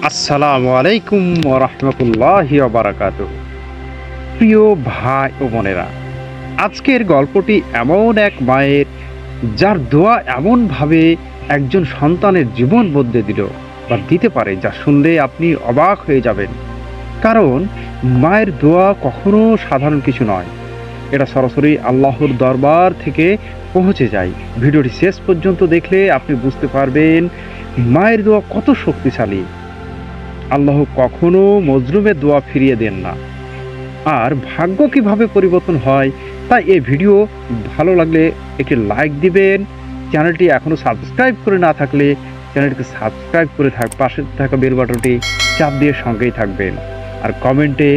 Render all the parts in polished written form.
আসসালামু আলাইকুম ওয়া রাহমাতুল্লাহি ওয়া বারাকাতুহু। প্রিয় ভাই ও বোনেরা, আজকের গল্পটি এমন এক মায়ের যার দোয়া এমনভাবে একজন সন্তানের জীবন বদলে দিল বা দিতে পারে, যা শুনলে আপনি অবাক হয়ে যাবেন। কারণ মায়ের দোয়া কখনো সাধারণ কিছু নয়, এটা সরাসরি আল্লাহর দরবার থেকে পৌঁছে যায়। ভিডিওটি শেষ পর্যন্ত দেখলে আপনি বুঝতে পারবেন মায়ের দোয়া কত শক্তিশালী। আল্লাহ কখনো মজলুমের দোয়া ফিরিয়ে দেন না। আর ভাগ্য কিভাবে পরিবর্তন হয়, তাই এই ভিডিও ভালো লাগলে একটি লাইক দিবেন। চ্যানেলটি এখনও সাবস্ক্রাইব করে না থাকলে চ্যানেলটিকে সাবস্ক্রাইব করে পাশে থাকা বেল বাটনটি চাপ দিয়ে সঙ্গেই থাকবেন। আর কমেন্টে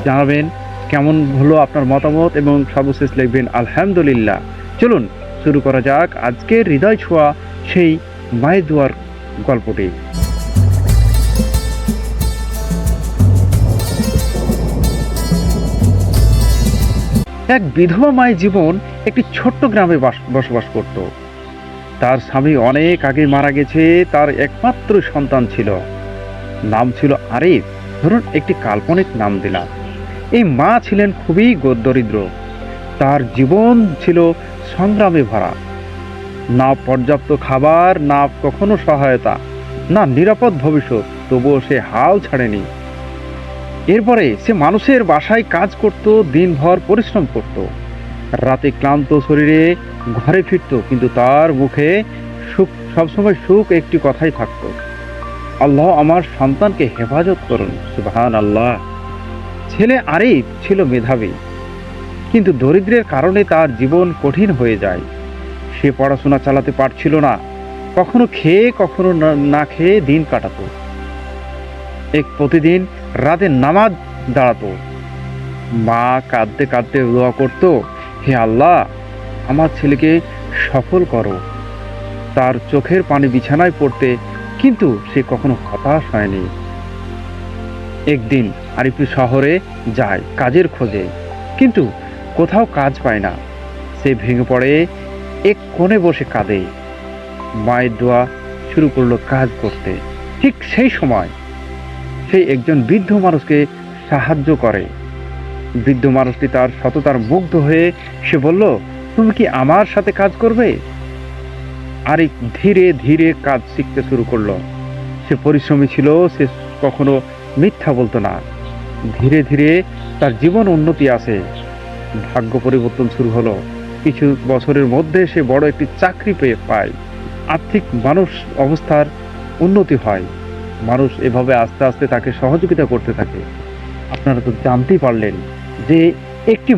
জানাবেন কেমন হলো আপনার মতামত এবং সর্বশেষ লিখবেন আলহামদুলিল্লাহ। চলুন শুরু করা যাক আজকের হৃদয় ছোঁয়া সেই মায়ের দোয়ার গল্পটি। এক বিধবা মায়ের জীবন একটি ছোট্ট গ্রামে বসবাস করত। তার স্বামী অনেক আগে মারা গেছে। তার একমাত্র সন্তান ছিল, নাম ছিল আরিফ। ধরুন একটি কাল্পনিক নাম দিলাম। এই মা ছিলেন খুবই দরিদ্র। তার জীবন ছিল সংগ্রামে ভরা। না পর্যাপ্ত খাবার, না কখনো সহায়তা, না নিরাপদ ভবিষ্যৎ। তবুও সে হাল ছাড়েনি। এরপরে সে মানুষের বাসায় কাজ করত, দিনভর পরিশ্রম করত, রাতে ক্লান্ত শরীরে ঘরে ফিরত, কিন্তু তার মুখে সুখ, সবসময় সুখ একটি কথাই থাকতো, আল্লাহ আমার সন্তানকে হেফাজত করুন। সুবহান আল্লাহ। ছেলে আরিফ ছিল মেধাবী, কিন্তু দরিদ্রের কারণে তার জীবন কঠিন হয়ে যায়। সে পড়াশোনা চালাতে পারছিল না। কখনো খেয়ে কখনো না খেয়ে দিন কাটাতো। প্রতিদিন রাতে নামাজ দাঁড়াতো। মা কাঁদতে কাঁদতে দোয়া করত, হে আল্লাহ আমার ছেলেকে সফল করো। তার চোখের পানি বিছানায় পড়তে, কিন্তু সে কখনো হতাশ হয়নি। একদিন আরিফ শহরে যায় কাজের খোঁজে, কিন্তু কোথাও কাজ পায় না। সে ভেঙে পড়ে, এক কোণে বসে কাঁদে। মায়ের দোয়া শুরু করলো কাজ করতে। ঠিক সেই সময় সেই একজন বৃদ্ধ মানুষকে সাহায্য করে। বৃদ্ধ মানুষটি তার সততার মুগ্ধ হয়ে সে বলল, তুমি কি আমার সাথে কাজ করবে? আরিফ ধীরে ধীরে কাজ শিখতে শুরু করলো। সে পরিশ্রমী ছিল, সে কখনো মিথ্যা বলতো না। ধীরে ধীরে তার জীবন উন্নতি আসে। ভাগ্য পরিবর্তন শুরু হলো। কিছু বছরের মধ্যে সে বড় একটি চাকরি পায়। আর্থিক অবস্থার উন্নতি হয়। মানুষ এভাবে আস্তে আস্তে তাকে সহযোগিতা করতে থাকে। আপনারা তো জানতেই পারলেন যে একটি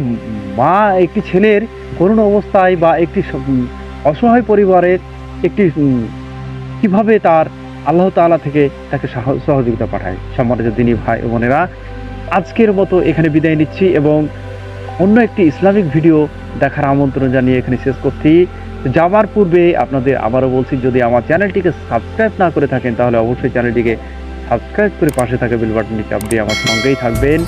মা একটি ছেলের করুণ অবস্থায় বা একটি অসহায় পরিবারের একটি কিভাবে তার আল্লাহ তাআলা থেকে তাকে সহযোগিতা পাঠায়। সম্মানিত দিনী ভাই ও বোনেরা, আজকের মতো এখানে বিদায় নিচ্ছি এবং অন্য একটি ইসলামিক ভিডিও দেখার আমন্ত্রণ জানিয়ে এখানে শেষ করছি। যাওয়ার পূর্বে আপনাদের আবারও বলছি, যদি আমার চ্যানেলটিকে সাবস্ক্রাইব না করে থাকেন তাহলে অবশ্যই চ্যানেলটিকে সাবস্ক্রাইব করে পাশে থাকা বেল বাটনটি চাপ দিয়ে আমার সঙ্গেই থাকবেন।